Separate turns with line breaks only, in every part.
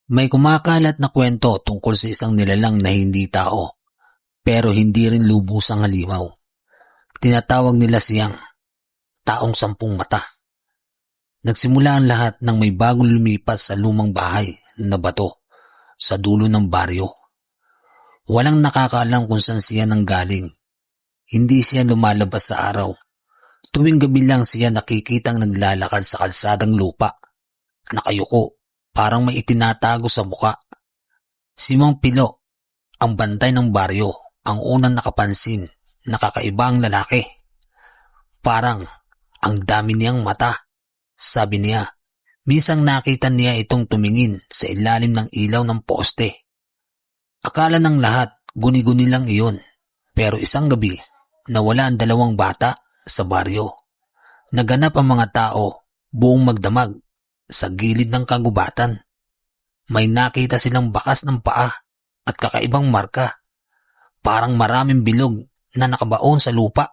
May kumakalat na kwento tungkol sa isang nilalang na hindi tao, pero hindi rin lubusang halimaw. Tinatawag nila siyang taong sampung mata. Nagsimula ang lahat nang may bagong lumipas sa lumang bahay na bato sa dulo ng baryo. Walang nakakaalam kung saan siya nanggaling. Hindi siya lumalabas sa araw. Tuwing gabi lang siya nakikitang naglalakad sa kalsadang lupa. Nakayuko, parang may itinatago sa muka. Si Mang Pilo, ang bantay ng baryo, ang unang nakapansin na kakaiba ang lalaki. Parang ang dami niyang mata, sabi niya. Minsan nakita niya itong tumingin sa ilalim ng ilaw ng poste. Akala ng lahat guni-guni lang iyon, pero isang gabi nawala ang dalawang bata sa baryo. Naganap ang mga tao buong magdamag sa gilid ng kagubatan. May nakita silang bakas ng paa at kakaibang marka, parang maraming bilog na nakabaon sa lupa.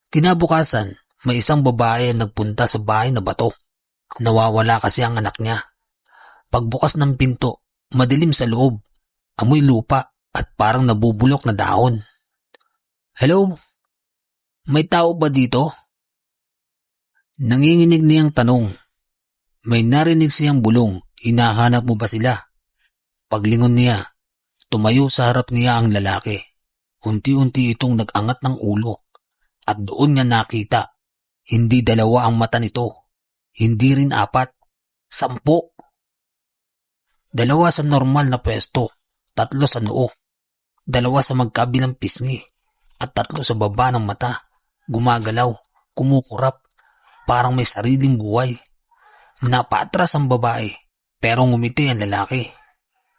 Kinabukasan, may isang babae ang nagpunta sa bahay na bato. Nawawala kasi ang anak niya. Pagbukas ng pinto, madilim sa loob, amoy lupa at parang nabubulok na dahon. "Hello? May tao ba dito?" Nanginginig niyang tanong. May narinig siyang bulong, "Hinahanap mo ba sila?" Paglingon niya, tumayo sa harap niya ang lalaki. Unti-unti itong nag-angat ng ulo at doon niya nakita, hindi dalawa ang mata nito, hindi rin apat, 10. Dalawa sa normal na pwesto, 3 sa noo, 2 sa magkabilang pisngi, at 3 sa baba ng mata, gumagalaw, kumukurap, parang may sariling buhay. Napatras ang babae, pero ngumiti ang lalaki.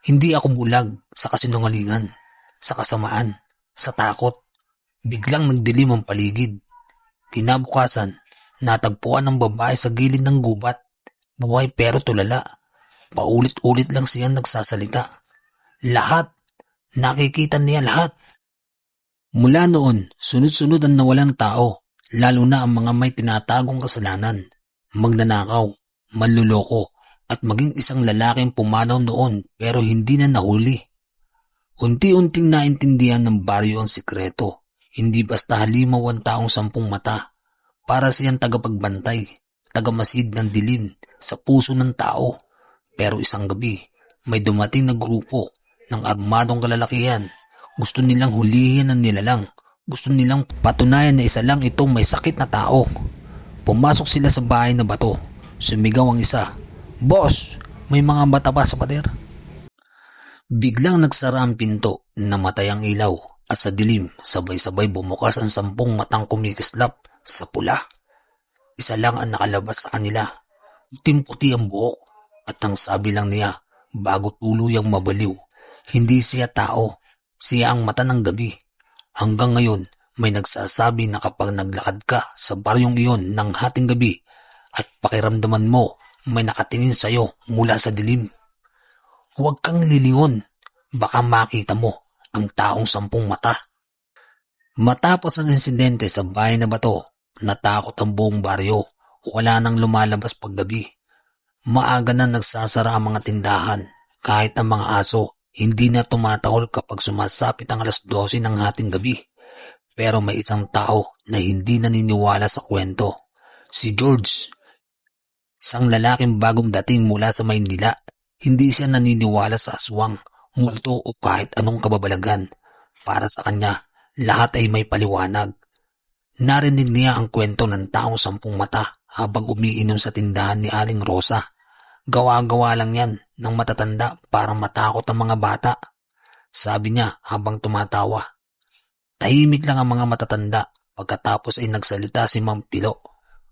"Hindi ako bulag sa kasinungalingan, sa kasamaan, sa takot." Biglang nagdilim ang paligid. Kinabukasan, natagpuan ng babae sa gilid ng gubat. Buhay pero tulala. Paulit-ulit lang siyang nagsasalita. Lahat. Nakikita niya lahat. Mula noon, sunod-sunod ang nawalang tao, lalo na ang mga may tinatagong kasalanan. Magnanakaw, manluloko, at maging isang lalaking pumanaw noon pero hindi na nahuli. Unti-unting naintindihan ng baryo ang sikreto. Hindi basta halimaw ang taong 10 mata. Para siyang tagapagbantay, tagamasid ng dilim sa puso ng tao. Pero isang gabi, may dumating na grupo ng armadong kalalakihan. Gusto nilang hulihin ang nilalang. Gusto nilang patunayan na isa lang itong may sakit na tao. Pumasok sila sa bahay na bato. Sumigaw ang isa, "Boss, may mga bata pa sa pader." Biglang nagsara ang pinto, namatay ang ilaw, at sa dilim, sabay-sabay bumukas ang 10 matang kumikislap sa pula. Isa lang ang nakalabas sa kanila. Puting-puti ang buhok, at ang sabi lang niya, bago tuluyang mabaliw, hindi siya tao, siya ang mata ng gabi. Hanggang ngayon, may nagsasabi na kapag naglakad ka sa baryong iyon ng hating gabi at pakiramdaman mo may nakatingin sa'yo mula sa dilim, huwag kang lilingon, baka makita mo ang taong 10 mata. Matapos ang insidente sa bahay na bato, natakot ang buong baryo. Wala nang lumalabas paggabi. Maaga na nagsasara ang mga tindahan. Kahit ang mga aso, hindi na tumatahol kapag sumasapit ang 12:00 ng hating gabi. Pero may isang tao na hindi naniniwala sa kwento. Si George, isang lalaking bagong dating mula sa Maynila. Hindi siya naniniwala sa aswang, multo o kahit anong kababalagan. Para sa kanya, lahat ay may paliwanag. Narinig niya ang kwento ng taong 10 mata habang umiinom sa tindahan ni Aling Rosa. Gawa-gawa lang yan ng matatanda para matakot ang mga bata. Sabi niya habang tumatawa. Tahimik lang ang mga matatanda. Pagkatapos ay nagsalita si Mang Pilo.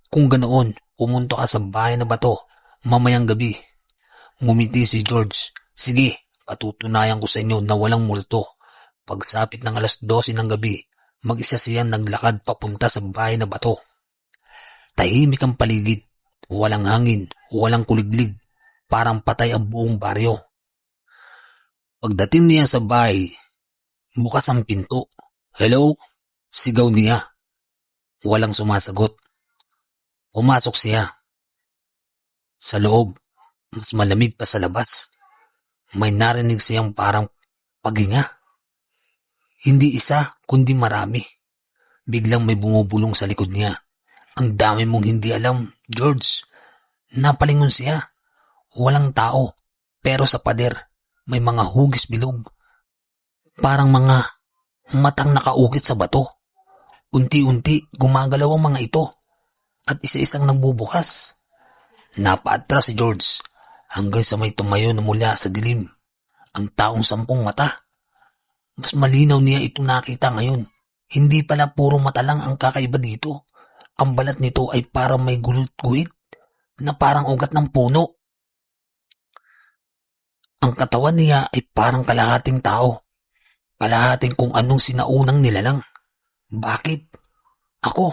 "Kung ganoon, pumunta ka sa bahay na bato mamayang gabi." Ngumiti si George. "Sige, patutunayan ko sa inyo na walang multo." Pagsapit ng 12:00 ng gabi, mag-isa siyang naglakad papunta sa bahay na bato. Tahimik ang paligid. Walang hangin, walang kuliglig. Parang patay ang buong baryo. Pagdating niya sa bahay, bukas ang pinto. "Hello?" Sigaw niya. Walang sumasagot. Pumasok siya. Sa loob, mas malamig pa sa labas. May narinig siyang parang paghinga. Hindi isa, kundi marami. Biglang may bumubulong sa likod niya. Ang dami mong hindi alam, George. Napalingon siya. Walang tao, pero sa pader may mga hugis bilog. Parang mga matang nakaukit sa bato. Unti-unti gumagalaw ang mga ito at isa-isang nagbubukas. Napaatras si George hanggang sa may tumayo na mula sa dilim. Ang taong 10 mata. Mas malinaw niya itong nakita ngayon. Hindi pala puro mata lang ang kakaiba dito. Ang balat nito ay parang may gulit-guhit na parang ugat ng puno. Ang katawan niya ay parang kalahating tao. Kalahating kung anong sinaunang nilalang. Bakit? Ako?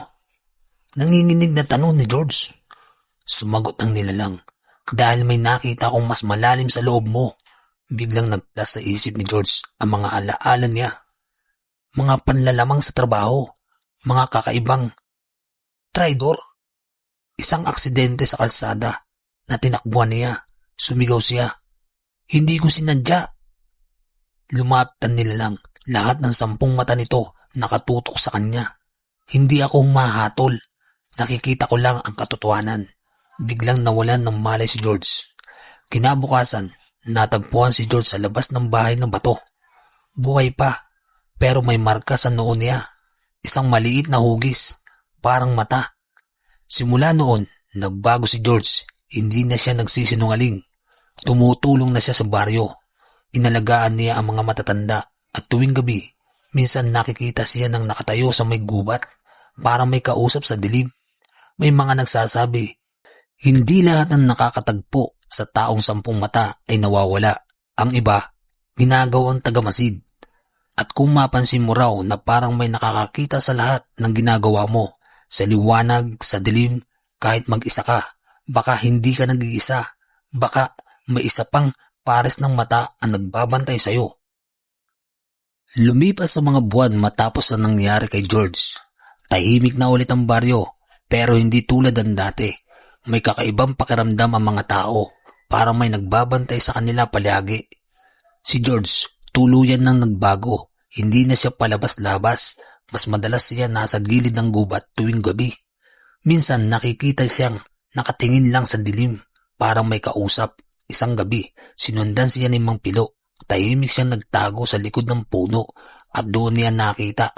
Nanginginig na tanong ni George. Sumagot ang nilalang. Dahil may nakita kong mas malalim sa loob mo. Biglang nagplas sa isip ni George ang mga alaala niya. Mga panlalamang sa trabaho. Mga kakaibang traidor. Isang aksidente sa kalsada na tinakbuhan niya. Sumigaw siya. Hindi ko sinadya. Lumapit ang nilalang. Lahat ng 10 mata nito nakatutok sa kanya. Hindi ako humahatol. Nakikita ko lang ang katotohanan. Biglang nawalan ng malay si George. Kinabukasan, natagpuan si George sa labas ng bahay ng bato. Buhay pa, pero may marka sa noo niya. Isang maliit na hugis, parang mata. Simula noon, nagbago si George. Hindi na siya nagsisinungaling. Tumutulong na siya sa baryo. Inalagaan niya ang mga matatanda at tuwing gabi, minsan nakikita siya ng nakatayo sa may gubat, parang may kausap sa dilim. May mga nagsasabi, hindi lahat ng nakakatagpo sa taong 10 mata ay nawawala. Ang iba, ginagawang tagamasid. At kung mapansin mo raw na parang may nakakakita sa lahat ng ginagawa mo, sa liwanag, sa dilim, kahit mag-isa ka, baka hindi ka nag-iisa, baka may isa pang pares ng mata ang nagbabantay sa'yo. Lumipas sa mga buwan matapos ang nangyari kay George. Tahimik na ulit ang baryo, pero hindi tulad ng dati. May kakaibang pakiramdam ang mga tao, parang may nagbabantay sa kanila palagi. Si George, tuluyan nang nagbago. Hindi na siya palabas-labas. Mas madalas siya nasa gilid ng gubat tuwing gabi. Minsan nakikita siyang nakatingin lang sa dilim, parang may kausap. Isang gabi, sinundan siya ni Mang Pilo. Tahimik siyang nagtago sa likod ng puno at doon niya nakita.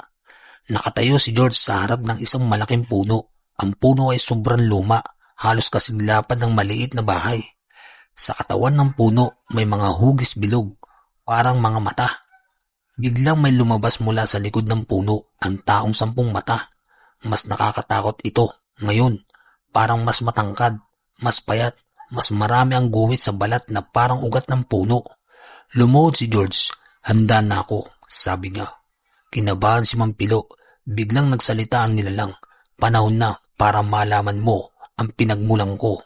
Nakatayo si George sa harap ng isang malaking puno. Ang puno ay sobrang luma, halos kasing lapad ng maliit na bahay. Sa katawan ng puno may mga hugis bilog, parang mga mata. Biglang may lumabas mula sa likod ng puno ang taong 10 mata. Mas nakakatakot ito ngayon, parang mas matangkad, mas payat, mas marami ang guhit sa balat na parang ugat ng puno. Lumuhod si George. Handa na ako, sabi niya. Kinabahan si Mampilo. Biglang nagsalita ang nilalang. Panahon na para malaman mo ang pinagmulan ko.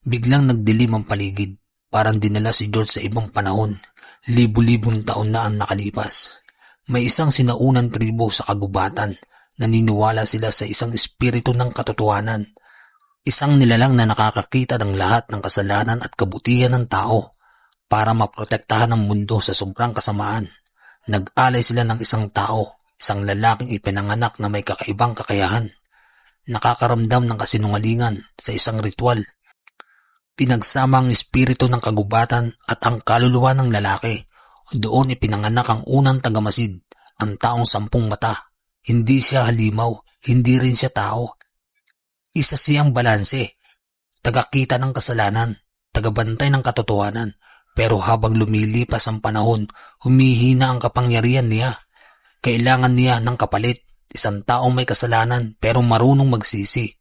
Biglang nagdilim ang paligid. Parang dinala si George sa ibang panahon. Libu-libong taon na ang nakalipas. May isang sinaunang tribo sa kagubatan. Naniniwala sila sa isang espiritu ng katotohanan. Isang nilalang na nakakakita ng lahat ng kasalanan at kabutihan ng tao. Para maprotektahan ang mundo sa sobrang kasamaan, nag-alay sila ng isang tao, isang lalaking ipinanganak na may kakaibang kakayahan. Nakakaramdam ng kasinungalingan sa isang ritual. Pinagsama ang espiritu ng kagubatan at ang kaluluwa ng lalaki. Doon ipinanganak ang unang tagamasid, ang taong 10 mata. Hindi siya halimaw, hindi rin siya tao. Isa siyang balanse, tagakita ng kasalanan, tagabantay ng katotohanan. Pero habang lumilipas ang panahon, humihina ang kapangyarihan niya. Kailangan niya ng kapalit, isang taong may kasalanan pero marunong magsisi.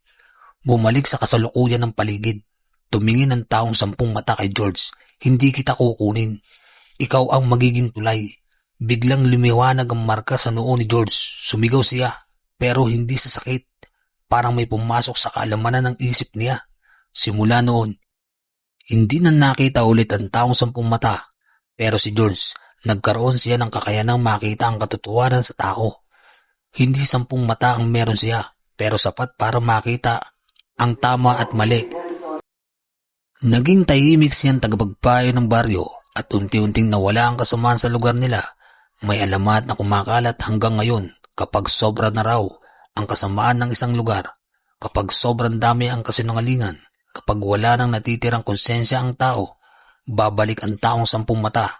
Bumalik sa kasalukuyan ng paligid. Tumingin ang taong 10 mata kay George. Hindi kita kukunin. Ikaw ang magiging tulay. Biglang lumiwanag ang marka sa noo ni George. Sumigaw siya, pero hindi sa sakit. Parang may pumasok sa kaalamanan ng isip niya. Simula noon, hindi na nakita ulit ang taong 10 mata, pero si George, nagkaroon siya ng kakayanang makita ang katotohanan sa tao. Hindi 10 mata ang meron siya, pero sapat para makita ang tama at mali. Naging tahimik siyang tagapagpayo ng baryo at unti-unting nawala ang kasamaan sa lugar nila. May alamat na kumakalat hanggang ngayon kapag sobra na raw ang kasamaan ng isang lugar, kapag sobrang dami ang kasinungalingan, kapag wala nang natitirang konsensya ang tao, babalik ang taong 10 mata.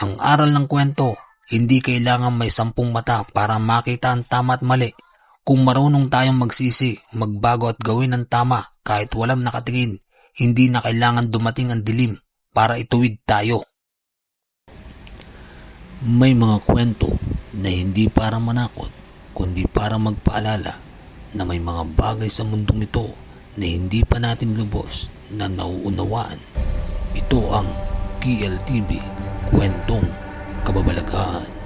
Ang aral ng kwento, hindi kailangan may 10 mata para makita ang tama at mali. Kung marunong tayong magsisi, magbago at gawin ang tama kahit walang nakatingin, hindi na kailangan dumating ang dilim para ituwid tayo. May mga kwento na hindi para manakot, kundi para magpaalala na may mga bagay sa mundong ito na hindi pa natin lubos na nauunawaan. Ito ang PLTV, Kwentong Kababalaghan.